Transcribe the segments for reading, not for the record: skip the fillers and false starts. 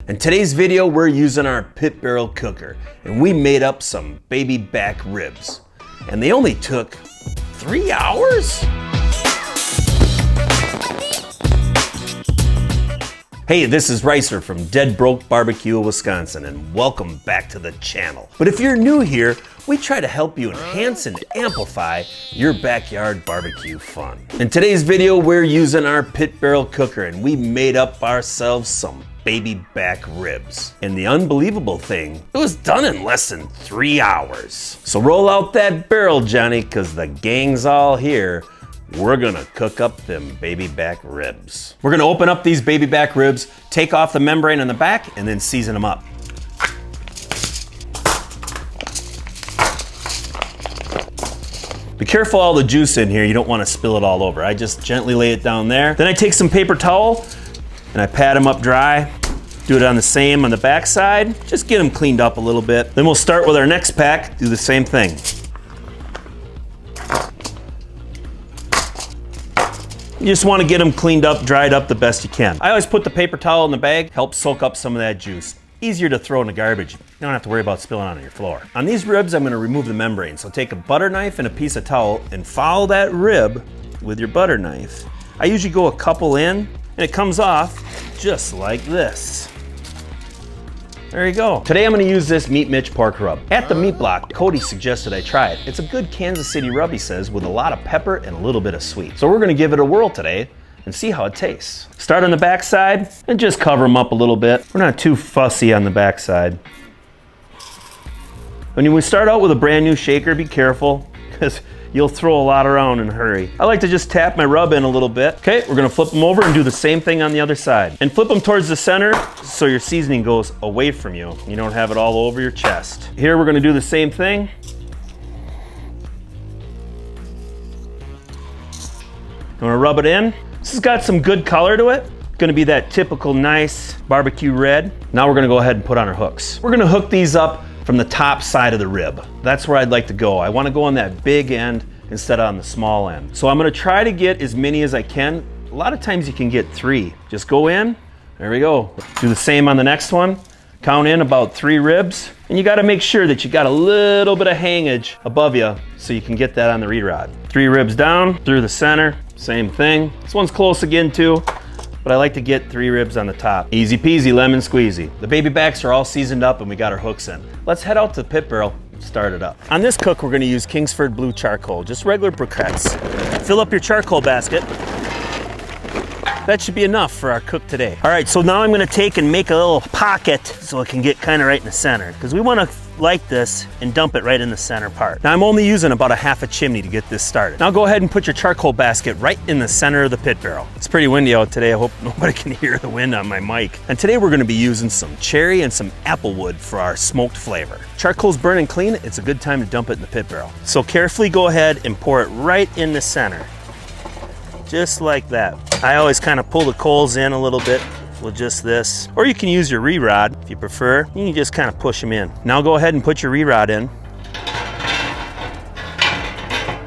In today's video, we're using our pit barrel cooker, and we made up some baby back ribs. And they only took 3 hours? Hey, this is Ricer from Dead Broke Barbecue, Wisconsin, and welcome back to the channel. But if you're new here, we try to help you enhance and amplify your backyard barbecue fun. In today's video, we're using our pit barrel cooker, and we made up ourselves some baby back ribs. And the unbelievable thing, it was done in less than 3 hours. So roll out that barrel, Johnny, because the gang's all here. We're gonna cook up them baby back ribs. We're gonna open up these baby back ribs, take off the membrane on the back, and then season them up. Be careful all the juice in here, you don't wanna spill it all over. I just gently lay it down there. Then I take some paper towel and I pat them up dry. Do it on the same on the back side. Just get them cleaned up a little bit. Then we'll start with our next pack, do the same thing. You just want to get them cleaned up, dried up the best you can. I always put the paper towel in the bag, helps soak up some of that juice. Easier to throw in the garbage. You don't have to worry about spilling on your floor. On these ribs, I'm gonna remove the membrane. So take a butter knife and a piece of towel and follow that rib with your butter knife. I usually go a couple in and it comes off just like this. There you go. Today I'm gonna use this Meat Mitch pork rub. At the meat block, Cody suggested I try it. It's a good Kansas City rub, he says, with a lot of pepper and a little bit of sweet. So we're gonna give it a whirl today and see how it tastes. Start on the back side and just cover them up a little bit. We're not too fussy on the back side. When we start out with a brand new shaker, be careful, because you'll throw a lot around in a hurry. I like to just tap my rub in a little bit. Okay, we're gonna flip them over and do the same thing on the other side. And flip them towards the center so your seasoning goes away from you. You don't have it all over your chest. Here we're gonna do the same thing. I'm gonna rub it in. This has got some good color to it. Gonna be that typical nice barbecue red. Now we're gonna go ahead and put on our hooks. We're gonna hook these up from the top side of the rib. That's where I'd like to go. I wanna go on that big end instead of on the small end. So I'm gonna try to get as many as I can. A lot of times you can get 3. Just go in, there we go. Do the same on the next one. Count in about 3 ribs. And you gotta make sure that you got a little bit of hangage above you so you can get that on the re-rod. 3 ribs down, through the center, same thing. This one's close again too, but I like to get 3 ribs on the top. Easy peasy, lemon squeezy. The baby backs are all seasoned up and we got our hooks in. Let's head out to the pit barrel, start it up. On this cook, we're gonna use Kingsford Blue charcoal, just regular briquettes. Fill up your charcoal basket. That should be enough for our cook today. All right, so now I'm gonna take and make a little pocket so it can get kind of right in the center, because we wanna like this and dump it right in the center part. Now I'm only using about a half a chimney to get this started. Now go ahead and put your charcoal basket right in the center of the pit barrel. It's pretty windy out today. I hope nobody can hear the wind on my mic. And today we're gonna be using some cherry and some apple wood for our smoked flavor. Charcoal's burning clean, it's a good time to dump it in the pit barrel. So carefully go ahead and pour it right in the center. Just like that. I always kind of pull the coals in a little bit with just this. Or you can use your re-rod if you prefer. You can just kind of push them in. Now go ahead and put your re-rod in.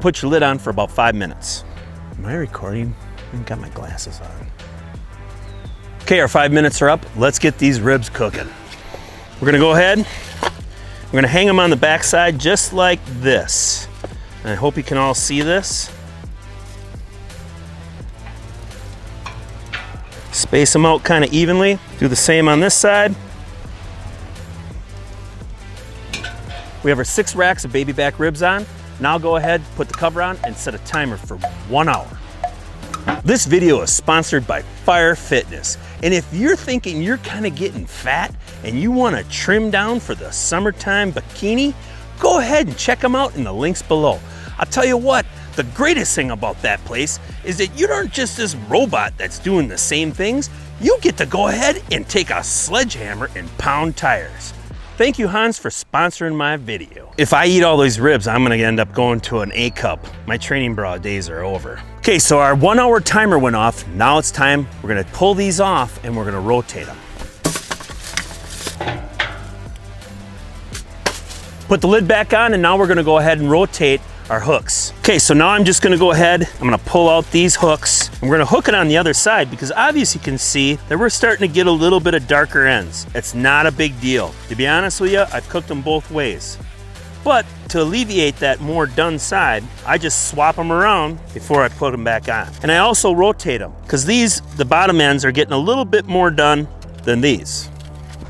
Put your lid on for about 5 minutes. Am I recording? I haven't got my glasses on. Okay, our 5 minutes are up. Let's get these ribs cooking. We're gonna go ahead. We're gonna hang them on the back side just like this. And I hope you can all see this. Space them out kind of evenly. Do the same on this side. We have our 6 racks of baby back ribs on. Now go ahead, put the cover on and set a timer for 1 hour. This video is sponsored by Fire Fitness. And if you're thinking you're kind of getting fat and you want to trim down for the summertime bikini, go ahead and check them out in the links below. I'll tell you what, the greatest thing about that place is that you aren't just this robot that's doing the same things. You get to go ahead and take a sledgehammer and pound tires. Thank you, Hans, for sponsoring my video. If I eat all these ribs, I'm gonna end up going to an A cup. My training bra days are over. Okay, so our 1 hour timer went off. Now it's time. We're gonna pull these off and we're gonna rotate them. Put the lid back on and now we're gonna go ahead and rotate our hooks. Okay. Okay, so now I'm just gonna go ahead, I'm gonna pull out these hooks. And we're gonna hook it on the other side because obviously you can see that we're starting to get a little bit of darker ends. It's not a big deal. To be honest with you, I've cooked them both ways. But to alleviate that more done side, I just swap them around before I put them back on. And I also rotate them because the bottom ends are getting a little bit more done than these.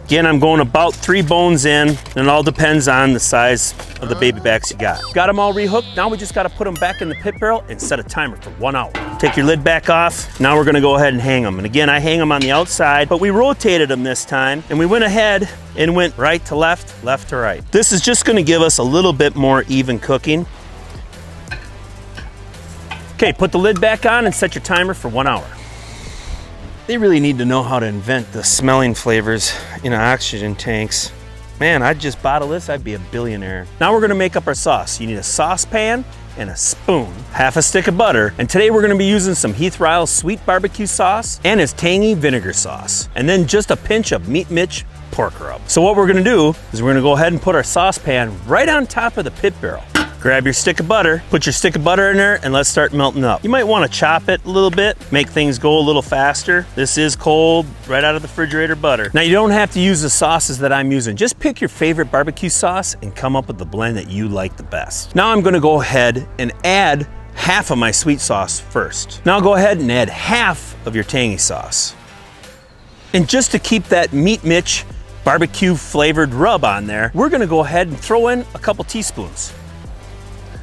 Again, I'm going about 3 bones in, and it all depends on the size of the baby backs you got. Got them all rehooked, now we just gotta put them back in the pit barrel and set a timer for 1 hour. Take your lid back off, now we're gonna go ahead and hang them. And again, I hang them on the outside, but we rotated them this time, and we went ahead and went right to left, left to right. This is just gonna give us a little bit more even cooking. Okay, put the lid back on and set your timer for 1 hour. They really need to know how to invent the smelling flavors in oxygen tanks. Man, I'd just bottle this, I'd be a billionaire. Now we're gonna make up our sauce. You need a saucepan and a spoon, half a stick of butter, and today we're gonna be using some Heath Ryle's sweet barbecue sauce and his tangy vinegar sauce, and then just a pinch of Meat Mitch pork rub. So what we're gonna do is we're gonna go ahead and put our saucepan right on top of the pit barrel. Grab your stick of butter, put your stick of butter in there, and let's start melting up. You might want to chop it a little bit, make things go a little faster. This is cold, right out of the refrigerator butter. Now you don't have to use the sauces that I'm using. Just pick your favorite barbecue sauce and come up with the blend that you like the best. Now I'm gonna go ahead and add half of my sweet sauce first. Now go ahead and add half of your tangy sauce. And just to keep that Meat Mitch barbecue flavored rub on there, we're gonna go ahead and throw in a couple teaspoons.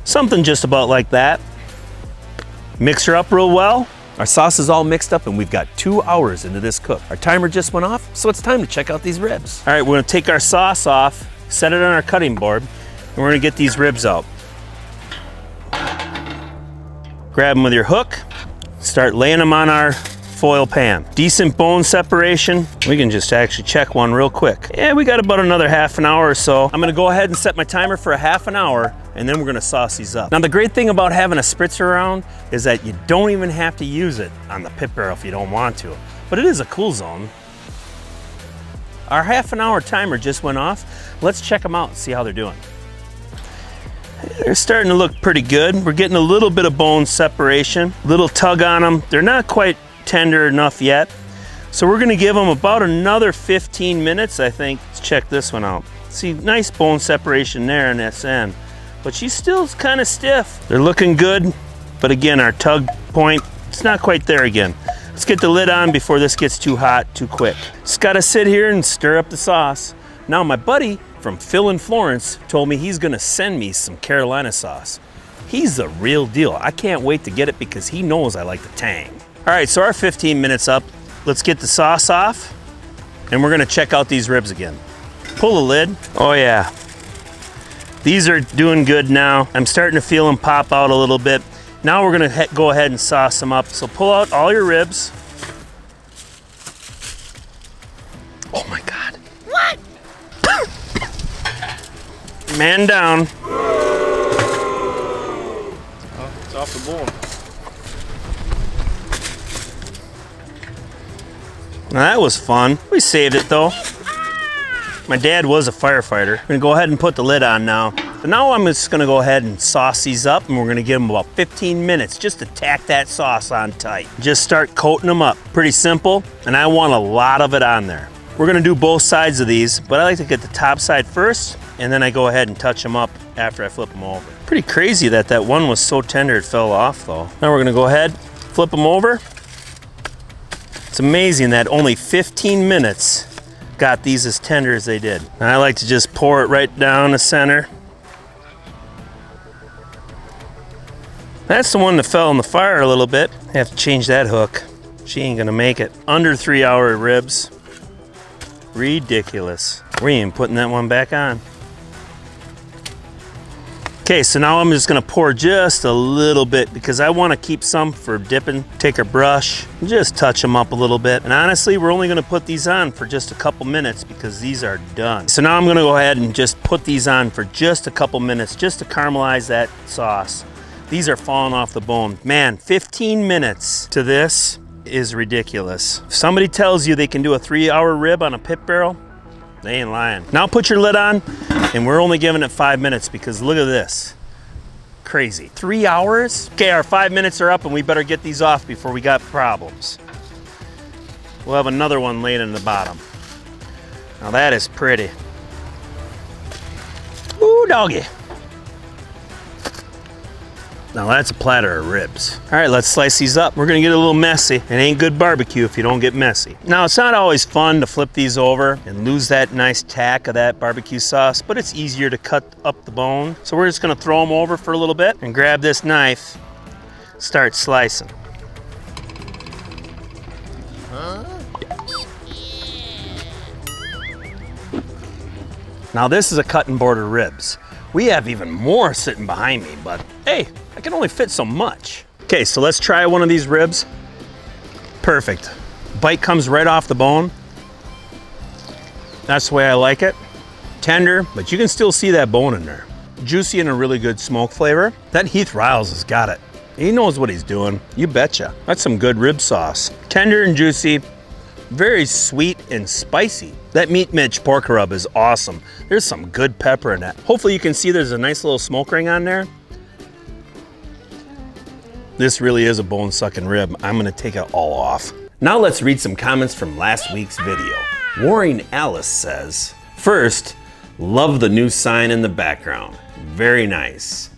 Something just about like that. Mix her up real well. Our sauce is all mixed up and we've got 2 hours into this cook. Our timer just went off, so it's time to check out these ribs. All right, we're gonna take our sauce off, set it on our cutting board, and we're gonna get these ribs out. Grab them with your hook, start laying them on our foil pan. Decent bone separation. We can just actually check one real quick. Yeah, we got about another half an hour or so. I'm gonna go ahead and set my timer for a half an hour, and then we're gonna sauce these up. Now the great thing about having a spritzer around is that you don't even have to use it on the pit barrel if you don't want to, but it is a cool zone. Our half an hour timer just went off. Let's check them out and see how they're doing. They're starting to look pretty good. We're getting a little bit of bone separation, little tug on them. They're not quite tender enough yet. So we're gonna give them about another 15 minutes, I think. Let's check this one out. See, nice bone separation there in this end, but she's still kind of stiff. They're looking good, but again, our tug point, it's not quite there again. Let's get the lid on before this gets too hot too quick. Just gotta sit here and stir up the sauce. Now my buddy from Phil in Florence told me he's gonna send me some Carolina sauce. He's the real deal. I can't wait to get it because he knows I like the tang. All right, so our 15 minutes up. Let's get the sauce off and we're gonna check out these ribs again. Pull the lid. Oh yeah. These are doing good now. I'm starting to feel them pop out a little bit. Now we're gonna go ahead and sauce them up. So pull out all your ribs. Oh my God. What? Man down. Oh, it's off the bone. Now, that was fun. We saved it though. My dad was a firefighter. We're gonna go ahead and put the lid on now. So now I'm just gonna go ahead and sauce these up and we're gonna give them about 15 minutes just to tack that sauce on tight. Just start coating them up. Pretty simple, and I want a lot of it on there. We're gonna do both sides of these, but I like to get the top side first and then I go ahead and touch them up after I flip them over. Pretty crazy that that one was so tender it fell off though. Now we're gonna go ahead, flip them over. It's amazing that only 15 minutes got these as tender as they did. And I like to just pour it right down the center. That's the one that fell in the fire a little bit. I have to change that hook. She ain't gonna make it. Under 3 hour ribs. Ridiculous. We ain't putting that one back on. Okay, so now I'm just gonna pour just a little bit because I wanna keep some for dipping. Take our brush, and just touch them up a little bit. And honestly, we're only gonna put these on for just a couple minutes because these are done. So now I'm gonna go ahead and just put these on for just a couple minutes just to caramelize that sauce. These are falling off the bone. Man, 15 minutes to this is ridiculous. If somebody tells you they can do a 3 hour rib on a pit barrel, they ain't lying. Now put your lid on, and we're only giving it 5 minutes because look at this. Crazy. 3 hours? Okay, our 5 minutes are up and we better get these off before we got problems. We'll have another one laid in the bottom. Now that is pretty. Ooh, doggy. Now that's a platter of ribs. All right, let's slice these up. We're gonna get a little messy. It ain't good barbecue if you don't get messy. Now, it's not always fun to flip these over and lose that nice tack of that barbecue sauce, but it's easier to cut up the bone. So we're just gonna throw them over for a little bit and grab this knife, start slicing. Now this is a cut and board of ribs. We have even more sitting behind me, but hey, I can only fit so much. Okay, so let's try one of these ribs. Perfect. Bite comes right off the bone. That's the way I like it. Tender, but you can still see that bone in there. Juicy and a really good smoke flavor. That Heath Riles has got it. He knows what he's doing, you betcha. That's some good rib sauce. Tender and juicy, very sweet and spicy. That Meat Mitch pork rub is awesome. There's some good pepper in it. Hopefully you can see there's a nice little smoke ring on there. This really is a bone-sucking rib. I'm gonna take it all off. Now let's read some comments from last week's video. Warren Alice says, first, love the new sign in the background. Very nice.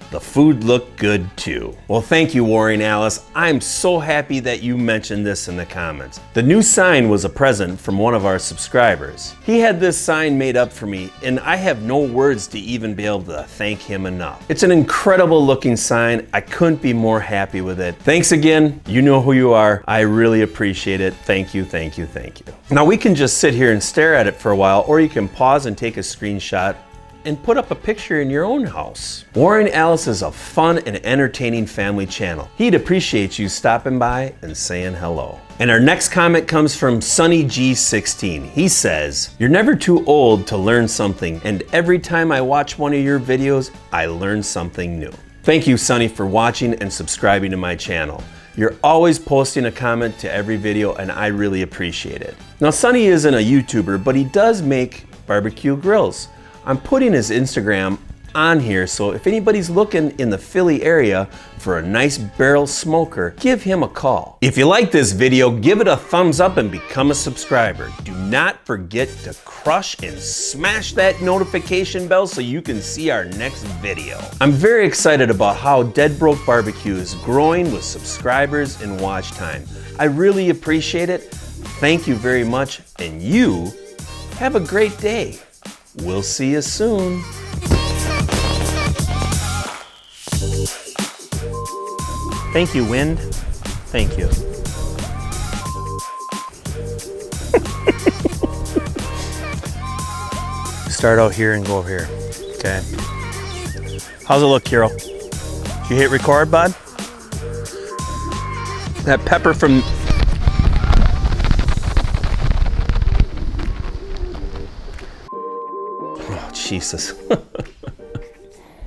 The food looked good too. Well, thank you, Warren Alice. I'm so happy that you mentioned this in the comments. The new sign was a present from one of our subscribers. He had this sign made up for me, and I have no words to even be able to thank him enough. It's an incredible looking sign. I couldn't be more happy with it. Thanks again. You know who you are. I really appreciate it. Thank you, thank you, thank you. Now we can just sit here and stare at it for a while, or you can pause and take a screenshot and put up a picture in your own house. Warren Alice is a fun and entertaining family channel. He'd appreciate you stopping by and saying hello. And our next comment comes from Sunny G16. He says, you're never too old to learn something, and every time I watch one of your videos, I learn something new. Thank you, Sunny, for watching and subscribing to my channel. You're always posting a comment to every video, and I really appreciate it. Now, Sunny isn't a YouTuber, but he does make barbecue grills. I'm putting his Instagram on here, so if anybody's looking in the Philly area for a nice barrel smoker, give him a call. If you like this video, give it a thumbs up and become a subscriber. Do not forget to crush and smash that notification bell so you can see our next video. I'm very excited about how Dead Broke Barbecue is growing with subscribers and watch time. I really appreciate it. Thank you very much, and you have a great day. We'll see you soon. Thank you, wind. Thank you. Start out here and go over here. Okay. How's it look, Carol? Did you hit record, bud? That pepper from... Oh, Jesus.